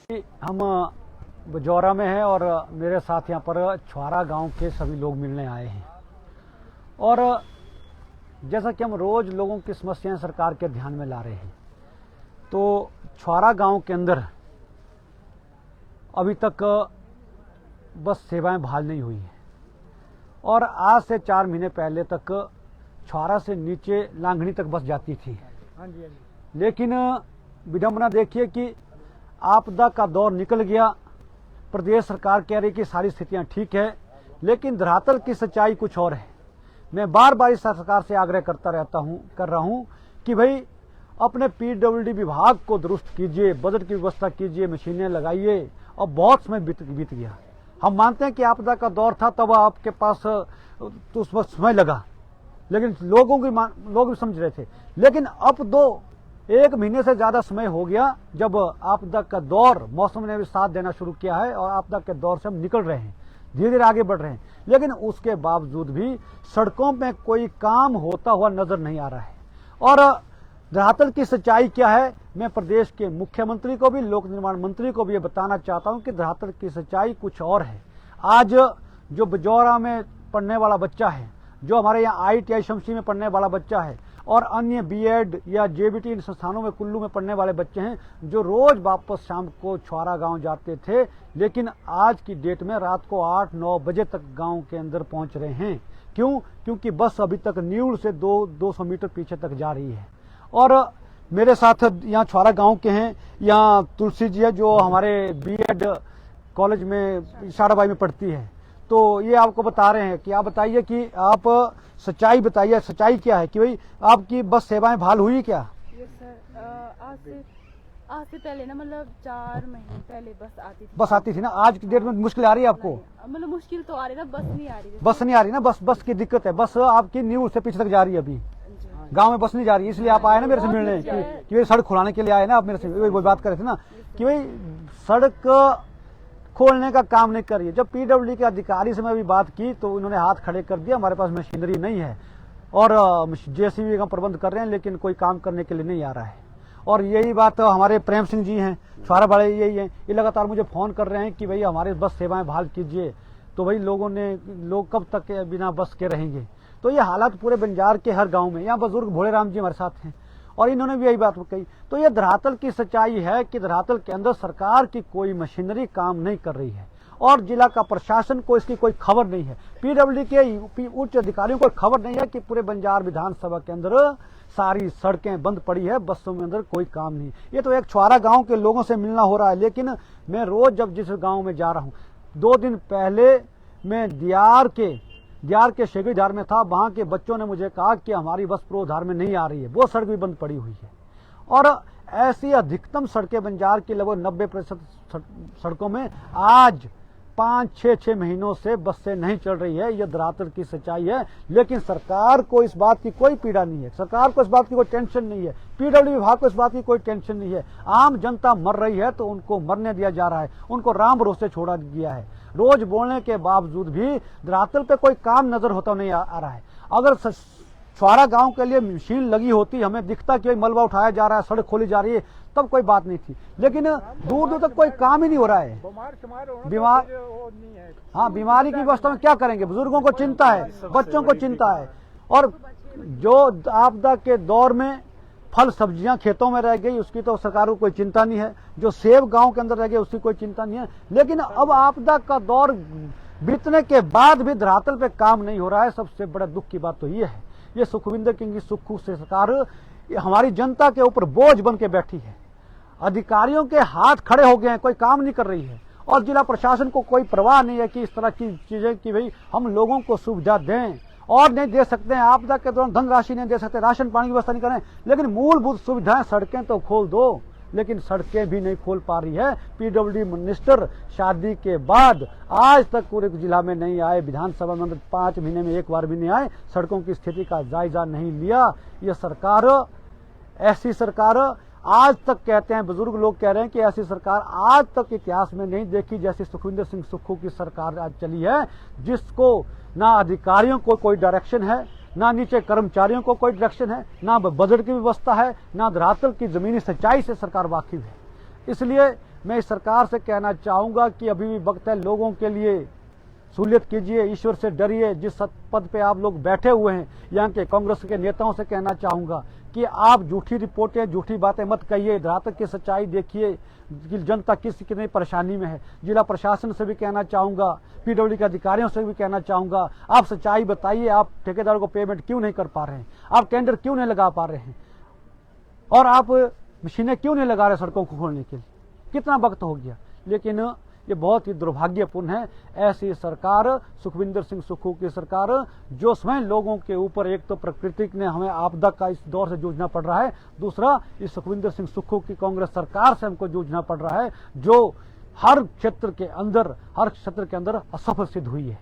हम बजौरा में हैं और मेरे साथ यहाँ पर छुआरा गांव के सभी लोग मिलने आए हैं। और जैसा कि हम रोज लोगों की समस्याएं सरकार के ध्यान में ला रहे हैं, तो छुआरा गांव के अंदर अभी तक बस सेवाएं बहाल नहीं हुई हैं। और आज से 4 महीने पहले तक छुआरा से नीचे लांघनी तक बस जाती थी। लेकिन विडंबना देखिए कि आपदा का दौर निकल गया। प्रदेश सरकार कह रही कि सारी स्थितियां ठीक है, लेकिन धरातल की सच्चाई कुछ और है। मैं बार बार इस सरकार से आग्रह कर रहा हूं कि भाई अपने पीडब्ल्यूडी विभाग को दुरुस्त कीजिए, बजट की व्यवस्था कीजिए, मशीनें लगाइए। और बहुत समय बीत गया। हम मानते हैं कि आपदा का दौर था, तब आपके पास तो उस वक्त समय लगा, लेकिन लोग भी समझ रहे थे। लेकिन अब 1 महीने से ज्यादा समय हो गया जब आपदा का दौर, मौसम ने भी साथ देना शुरू किया है और आपदा के दौर से हम निकल रहे हैं, धीरे धीरे आगे बढ़ रहे हैं। लेकिन उसके बावजूद भी सड़कों में कोई काम होता हुआ नजर नहीं आ रहा है। और धरातल की सच्चाई क्या है, मैं प्रदेश के मुख्यमंत्री को भी, लोक निर्माण मंत्री को भी ये बताना चाहता हूं कि धरातल की सच्चाई कुछ और है। आज जो बजौरा में पढ़ने वाला बच्चा है, जो हमारे यहाँ ITI शमशी में पढ़ने वाला बच्चा है और अन्य BEd या JBT इन संस्थानों में, कुल्लू में पढ़ने वाले बच्चे हैं, जो रोज वापस शाम को छुआरा गांव जाते थे, लेकिन आज की डेट में रात को 8-9 बजे तक गांव के अंदर पहुंच रहे हैं। क्यों? क्योंकि बस अभी तक न्यूल से 200 मीटर पीछे तक जा रही है। और मेरे साथ यहाँ छुआरा गांव के हैं, यहाँ तुलसी जी है जो हमारे BEd कॉलेज में इशाराबाई में पढ़ती है। तो ये आपको बता रहे हैं कि आप बताइए कि आप सच्चाई बताइए, सच्चाई क्या है कि भाई आपकी बस सेवाएं बहाल हुई क्या? यस सर, आज से पहले ना, मतलब 4 महीने पहले बस आती थी ना। आज की डेट में मुश्किल आ रही है आपको? मतलब मुश्किल तो आ रही है ना, बस नहीं आ रही ना। बस की दिक्कत है। बस आपकी न्यूज से पीछे तक जा रही है, अभी गांव में बस नहीं जा रही। इसलिए आप आए ना मेरे से मिलने कि भाई सड़क खुलाने के लिए आए ना आप मेरे से, वही बात कर रहे थे ना कि भाई सड़क खोलने का काम नहीं कर रही है। जब PWD के अधिकारी से मैं अभी बात की तो उन्होंने हाथ खड़े कर दिया, हमारे पास मशीनरी नहीं है और JCB का प्रबंध कर रहे हैं, लेकिन कोई काम करने के लिए नहीं आ रहा है। और यही बात हमारे प्रेम सिंह जी हैं, छुआरा वाले यही है, ये लगातार मुझे फोन कर रहे हैं कि भाई हमारे बस सेवाएं बहाल कीजिए। तो भाई लोग कब तक बिना बस के रहेंगे? तो ये हालात पूरे बंजार के हर गाँव में। यहाँ बुजुर्ग भोले राम जी हमारे साथ हैं और इन्होंने भी यही बात कही। तो ये धरातल की सच्चाई है कि धरातल के अंदर सरकार की कोई मशीनरी काम नहीं कर रही है और जिला का प्रशासन को इसकी कोई खबर नहीं है। PWD के उच्च अधिकारियों को खबर नहीं है कि पूरे बंजार विधानसभा के अंदर सारी सड़कें बंद पड़ी है, बसों में अंदर कोई काम नहीं। ये तो एक छुआरा गांव के लोगों से मिलना हो रहा है। लेकिन मैं रोज जब जिस गांव में जा रहा हूं, 2 दिन पहले मैं दियार के शेगीधार में था, वहां के बच्चों ने मुझे कहा कि हमारी बस प्रोधार में नहीं आ रही है, वो सड़क भी बंद पड़ी हुई है। और ऐसी अधिकतम सड़कें बंजार की लगभग 90% सड़कों में आज 5-6 महीनों से बसें नहीं चल रही है। यह धरातल की सच्चाई है। लेकिन सरकार को इस बात की कोई पीड़ा नहीं है, सरकार को इस बात की कोई टेंशन नहीं है, PWD विभाग को इस बात की कोई टेंशन नहीं है। आम जनता मर रही है तो उनको मरने दिया जा रहा है, उनको राम भरोसे छोड़ा गया है। रोज बोलने के बावजूद भी धरातल पे कोई काम नजर होता नहीं आ रहा है। अगर छुआरा गांव के लिए मशीन लगी होती, हमें दिखता कि मलबा उठाया जा रहा है, सड़क खोली जा रही है, तब कोई बात नहीं थी। लेकिन दूर दूर तक कोई काम ही नहीं हो रहा है। बीमारी की व्यवस्था में क्या करेंगे? बुजुर्गों को चिंता है, बच्चों को चिंता है। और जो आपदा के दौर में फल सब्जियां खेतों में रह गई, उसकी तो सरकार को कोई चिंता नहीं है। जो सेब गांव के अंदर रह गए, उसकी कोई चिंता नहीं है। लेकिन अब आपदा का दौर बीतने के बाद भी धरातल पे काम नहीं हो रहा है। सबसे बड़ा दुख की बात तो ये है, ये सुखविंदर सिंह की सुक्खू से सरकार हमारी जनता के ऊपर बोझ बन के बैठी है। अधिकारियों के हाथ खड़े हो गए हैं, कोई काम नहीं कर रही है। और जिला प्रशासन को कोई परवाह नहीं है कि इस तरह की चीजें कि भाई हम लोगों को सुविधा दें। और नहीं दे सकते हैं, आपदा के दौरान धनराशि नहीं दे सकते, राशन पानी की व्यवस्था नहीं करें, लेकिन मूलभूत सुविधाएं, सड़कें तो खोल दो। लेकिन सड़कें भी नहीं खोल पा रही है। PWD मिनिस्टर शादी के बाद आज तक पूरे जिला में नहीं आए, विधानसभा में 5 महीने में एक बार भी नहीं आए, सड़कों की स्थिति का जायजा नहीं लिया। ये सरकार, ऐसी सरकार आज तक, कहते हैं बुजुर्ग लोग कह रहे हैं कि ऐसी सरकार आज तक इतिहास में नहीं देखी जैसी सुखविंदर सिंह सुक्खू की सरकार आज चली है, जिसको ना अधिकारियों को कोई डायरेक्शन है, ना नीचे कर्मचारियों को कोई डायरेक्शन है, ना बजट की व्यवस्था है, ना धरातल की जमीनी सच्चाई से सरकार वाकिफ है। इसलिए मैं इस सरकार से कहना चाहूंगा कि अभी भी वक्त है, लोगों के लिए सहूलियत कीजिए, ईश्वर से डरिए। जिस पद पे आप लोग बैठे हुए हैं, यहाँ के कांग्रेस के नेताओं से कहना चाहूंगा कि आप झूठी रिपोर्टें, झूठी बातें मत कहिए, धरातल की सच्चाई देखिए कि जनता कितनी परेशानी में है। जिला प्रशासन से भी कहना चाहूंगा, पीडब्ल्यू के अधिकारियों से भी कहना चाहूंगा, आप सच्चाई बताइए, आप ठेकेदारों को पेमेंट क्यों नहीं कर पा रहे हैं, आप टेंडर क्यों नहीं लगा पा रहे हैं, और आप मशीनें क्यों नहीं लगा रहे सड़कों को खोलने के लिए। कितना वक्त हो गया, लेकिन ये बहुत ही दुर्भाग्यपूर्ण है। ऐसी सरकार, सुखविंदर सिंह सुक्खू की सरकार, जो स्वयं लोगों के ऊपर, एक तो प्रकृति ने हमें आपदा का इस दौर से जूझना पड़ रहा है, दूसरा इस सुखविंदर सिंह सुक्खू की कांग्रेस सरकार से हमको जूझना पड़ रहा है, जो हर क्षेत्र के अंदर असफल सिद्ध हुई है।